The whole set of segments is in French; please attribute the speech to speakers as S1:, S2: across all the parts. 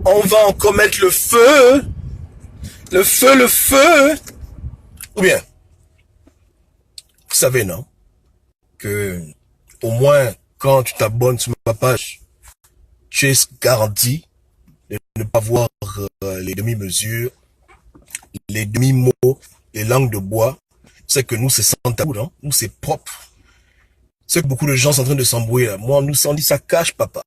S1: On va encore mettre le feu. Le feu, le feu. Ou bien, vous savez, non? Que, au moins, quand tu t'abonnes sur ma page, tu es garanti de ne pas voir les demi-mesures, les demi-mots, les langues de bois. C'est que nous, c'est sans tabou, non? Nous, c'est propre. C'est que beaucoup de gens sont en train de s'embrouiller, là. Moi, nous, on dit ça cache, papa.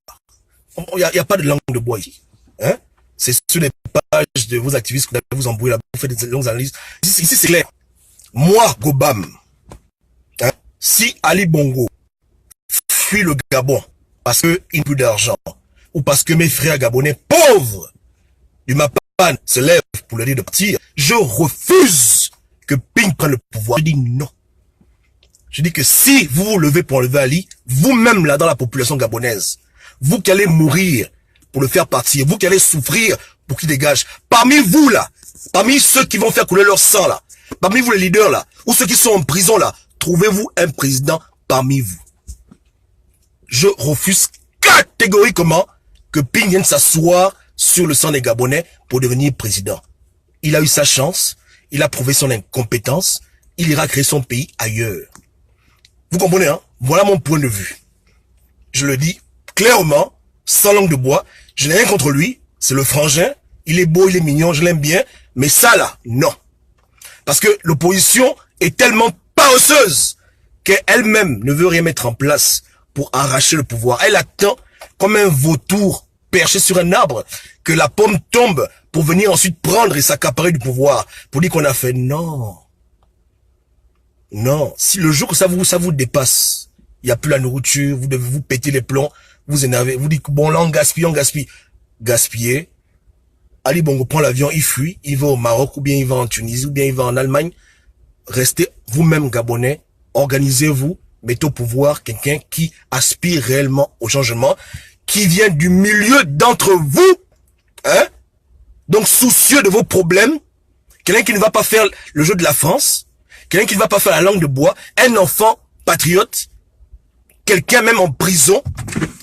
S1: Il n'y a pas de langue de bois ici. Hein? C'est sur les pages de vos activistes que vous allez vous embrouiller là, vous faites des longues analyses. Ici, c'est clair. Moi, Gobam, hein, si Ali Bongo fuit le Gabon parce qu'il n'a plus d'argent, ou parce que mes frères gabonais pauvres du Mapan se lèvent pour leur dire de partir, je refuse que Ping prenne le pouvoir. Je dis non. Je dis que si vous vous levez pour enlever Ali, vous-même là dans la population gabonaise, vous qui allez mourir pour le faire partir, vous qui allez souffrir pour qu'il dégage, parmi vous là, parmi ceux qui vont faire couler leur sang là, parmi vous les leaders là, ou ceux qui sont en prison là, trouvez-vous un président parmi vous. Je refuse catégoriquement que Ping vienne s'asseoir sur le sang des Gabonais pour devenir président. Il a eu sa chance, il a prouvé son incompétence, il ira créer son pays ailleurs. Vous comprenez, hein? Voilà mon point de vue. Je le dis clairement, sans langue de bois, je n'ai rien contre lui, c'est le frangin, il est beau, il est mignon, je l'aime bien, mais ça là, non. Parce que l'opposition est tellement paresseuse qu'elle-même ne veut rien mettre en place pour arracher le pouvoir. Elle attend comme un vautour perché sur un arbre que la pomme tombe pour venir ensuite prendre et s'accaparer du pouvoir. Pour dire qu'on a fait non. Non. Si le jour que ça vous dépasse, il n'y a plus la nourriture, vous devez vous péter les plombs, vous énervez, vous dites bon là on gaspille. Gaspiller. Ali Bongo prend l'avion, il fuit, il va au Maroc, ou bien il va en Tunisie, ou bien il va en Allemagne. Restez vous-même Gabonais, organisez-vous, mettez au pouvoir quelqu'un qui aspire réellement au changement, qui vient du milieu d'entre vous, hein, donc soucieux de vos problèmes, quelqu'un qui ne va pas faire le jeu de la France, quelqu'un qui ne va pas faire la langue de bois, un enfant patriote, quelqu'un même en prison,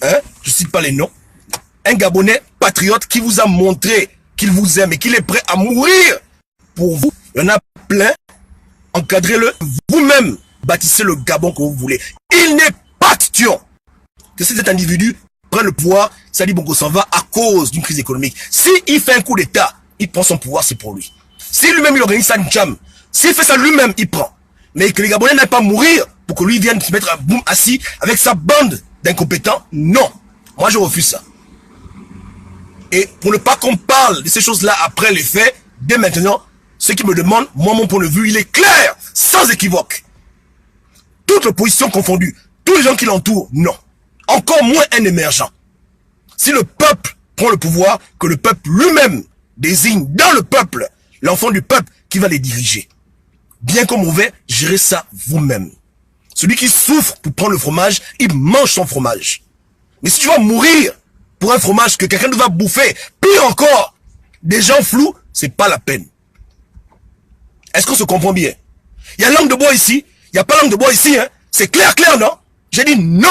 S1: hein, je cite pas les noms, un Gabonais patriote qui vous a montré qu'il vous aime et qu'il est prêt à mourir pour vous. Il y en a plein. Encadrez-le vous-même. Bâtissez le Gabon que vous voulez. Il n'est pas question que cet individu prenne le pouvoir. Sali Bongo s'en va à cause d'une crise économique. S'il fait un coup d'État, il prend son pouvoir, c'est pour lui. Si lui-même il organise sa jam, s'il fait ça lui-même, il prend. Mais que les Gabonais n'aillent pas mourir pour que lui vienne se mettre boum assis avec sa bande d'incompétents, non. Moi je refuse ça. Et pour ne pas qu'on parle de ces choses-là après les faits, dès maintenant, ceux qui me demandent, moi mon point de vue, il est clair, sans équivoque. Toute l'opposition confondue, tous les gens qui l'entourent, non. Encore moins un émergent. Si le peuple prend le pouvoir, que le peuple lui-même désigne dans le peuple, l'enfant du peuple qui va les diriger. Bien comme mauvais, gérez ça vous-même. Celui qui souffre pour prendre le fromage, il mange son fromage. Mais si tu vas mourir pour un fromage que quelqu'un va bouffer, pire encore, des gens flous, c'est pas la peine. Est-ce qu'on se comprend bien? Il y a langue de bois ici, il n'y a pas langue de bois ici, hein? C'est clair, non? J'ai dit non.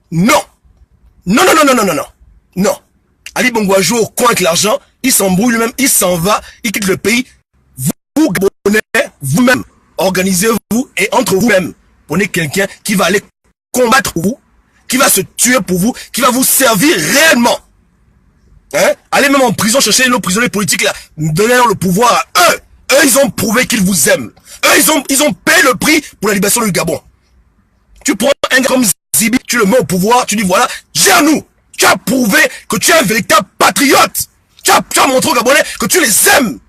S1: Non. Non. Non. Ali Bongo joue au coin avec l'argent, il s'embrouille lui-même, il s'en va, il quitte le pays. Vous, Gabonais, vous-même, organisez-vous et entre vous-même, prenez quelqu'un qui va aller combattre pour vous, qui va se tuer pour vous, qui va vous servir réellement. Hein? Allez même en prison chercher nos prisonniers politiques là, donnez-leur le pouvoir à eux. Eux, ils ont prouvé qu'ils vous aiment. Eux, ils ont payé le prix pour la libération du Gabon. Tu prends un gars comme Zibi, tu le mets au pouvoir, tu dis voilà, gère-nous. Tu as prouvé que tu es un véritable patriote. Tu as montré aux Gabonais que tu les aimes.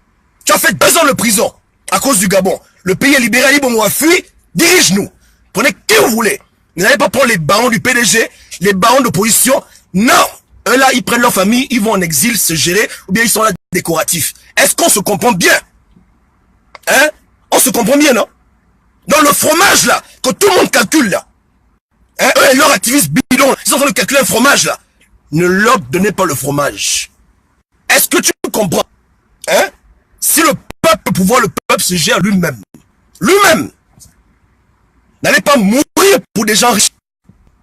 S1: Tu as fait 2 ans de prison à cause du Gabon. Le pays est libéré, Ali Bongo a fui, dirige-nous. Prenez qui vous voulez. N'allez pas prendre les barons du PDG, les barons d'opposition. Non. Eux là, ils prennent leur famille, ils vont en exil se gérer, ou bien ils sont là décoratifs. Est-ce qu'on se comprend bien? Hein? On se comprend bien, non? Dans le fromage là, que tout le monde calcule là. Hein? Eux et leurs activistes bidons, ils sont en train de calculer un fromage là. Ne leur donnez pas le fromage. Est-ce que tu comprends? Hein? Si le peuple peut pouvoir, le peuple se gère lui-même. Lui-même. N'allez pas mourir pour des gens riches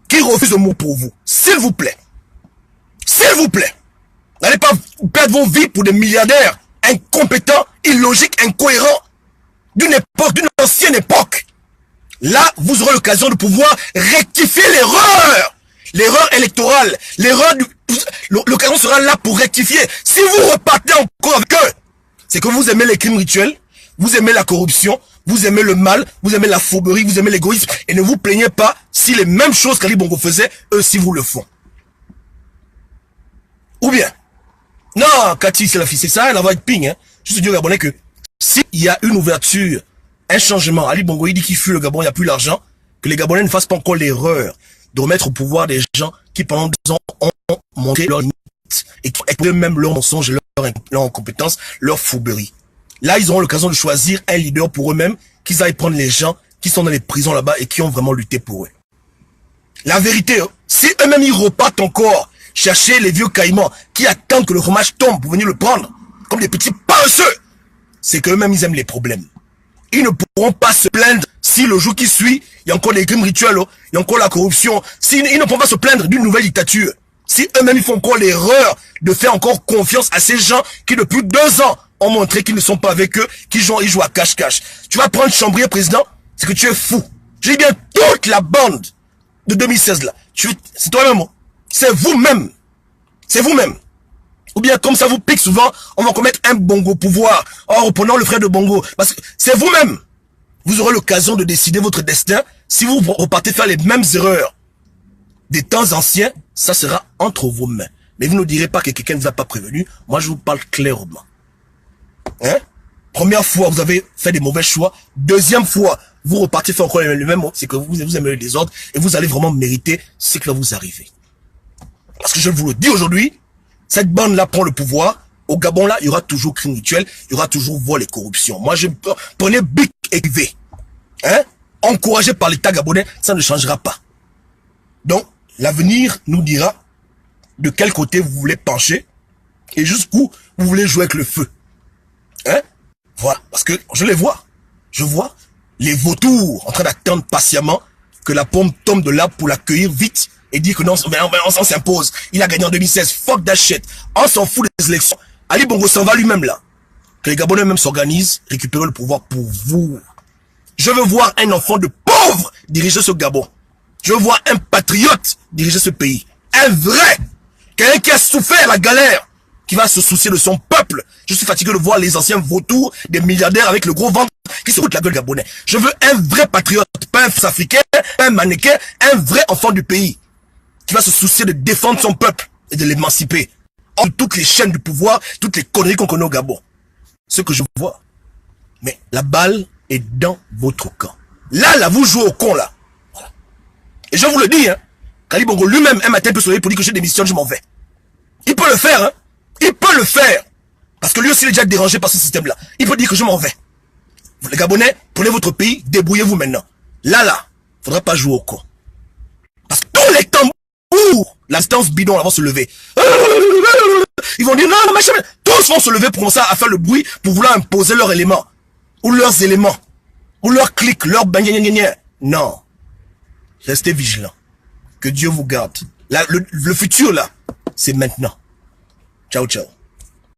S1: qui refusent de mourir pour vous. S'il vous plaît. S'il vous plaît. N'allez pas perdre vos vies pour des milliardaires incompétents, illogiques, incohérents, d'une époque, d'une ancienne époque. Là, vous aurez l'occasion de pouvoir rectifier l'erreur. L'erreur électorale. L'occasion sera là pour rectifier. Si vous repartez encore avec eux, c'est que vous aimez les crimes rituels, vous aimez la corruption, vous aimez le mal, vous aimez la fourberie, vous aimez l'égoïsme, et ne vous plaignez pas si les mêmes choses qu'Ali Bongo faisait, eux si vous le font. Ou bien, non, Cathy, c'est la fille, c'est ça, elle va être ping, hein. Juste dire au Gabonais que s'il y a une ouverture, un changement, Ali Bongo, il dit qu'il fuit le Gabon, il n'y a plus l'argent, que les Gabonais ne fassent pas encore l'erreur de remettre au pouvoir des gens qui pendant 2 ans ont montré leurs limites et qui ont même leurs mensonges, leur incompétence, leur fourberie. Là, ils auront l'occasion de choisir un leader pour eux-mêmes, qu'ils aillent prendre les gens qui sont dans les prisons là-bas et qui ont vraiment lutté pour eux. La vérité, si eux-mêmes ils repartent encore chercher les vieux caïmans qui attendent que le fromage tombe pour venir le prendre, comme des petits paresseux, c'est qu'eux-mêmes ils aiment les problèmes. Ils ne pourront pas se plaindre si le jour qui suit, il y a encore les crimes rituels, il y a encore la corruption. Ils ne pourront pas se plaindre d'une nouvelle dictature. Si eux-mêmes ils font encore l'erreur de faire encore confiance à ces gens qui depuis 2 ans ont montré qu'ils ne sont pas avec eux, ils jouent à cache-cache. Tu vas prendre Chambrier président, c'est que tu es fou. Je dis bien toute la bande de 2016 là. C'est toi-même. C'est vous-même. C'est vous-même. Ou bien comme ça vous pique souvent, on va commettre un Bongo pouvoir en reprenant le frère de Bongo. Parce que c'est vous-même. Vous aurez l'occasion de décider votre destin si vous repartez faire les mêmes erreurs des temps anciens, ça sera entre vos mains. Mais vous ne direz pas que quelqu'un ne vous a pas prévenu. Moi, je vous parle clairement. Hein? Première fois, vous avez fait des mauvais choix. Deuxième fois, vous repartez faire encore le même. C'est que vous aimez le désordre et vous allez vraiment mériter ce qui va vous arriver. Parce que je vous le dis aujourd'hui, cette bande-là prend le pouvoir. Au Gabon, là, il y aura toujours crime rituel, il y aura toujours vol et corruption. Moi, je prenais Bic et V. Hein? Encouragé par l'État gabonais, ça ne changera pas. Donc, l'avenir nous dira de quel côté vous voulez pencher et jusqu'où vous voulez jouer avec le feu. Hein? Voilà. Parce que je les vois. Je vois les vautours en train d'attendre patiemment que la pomme tombe de l'arbre pour l'accueillir vite et dire que non, on s'en s'impose. Il a gagné en 2016. Fuck that shit. On s'en fout des élections. Ali Bongo s'en va lui-même là. Que les Gabonais même s'organisent, récupérer le pouvoir pour vous. Je veux voir un enfant de pauvre diriger ce Gabon. Je veux voir un patriote diriger ce pays. Un vrai. Quelqu'un qui a souffert la galère. Qui va se soucier de son peuple. Je suis fatigué de voir les anciens vautours, des milliardaires avec le gros ventre qui se foutent la gueule gabonais. Je veux un vrai patriote, pas un africain, pas un mannequin, un vrai enfant du pays. Qui va se soucier de défendre son peuple et de l'émanciper. Hors de toutes les chaînes du pouvoir, toutes les conneries qu'on connaît au Gabon. Ce que je vois. Mais la balle est dans votre camp. Là, vous jouez au con, là. Voilà. Et je vous le dis, hein. Ali Bongo lui-même, un matin, peut se lever pour dire que je démissionne, je m'en vais. Il peut le faire, hein. Il peut le faire. Parce que lui aussi, il est déjà dérangé par ce système-là. Il peut dire que je m'en vais. Vous, les Gabonais, prenez votre pays, débrouillez-vous maintenant. Là, faudra pas jouer au con. Parce que tous les tambours, l'instance bidon, vont se lever. Ils vont dire, non, machin. Tous vont se lever pour commencer à faire le bruit, pour vouloir imposer leurs éléments. Ou leurs éléments. Ou leurs clics, leurs bagnénénéné. Non. Restez vigilants. Que Dieu vous garde. Là, le futur, là, c'est maintenant. Ciao, ciao.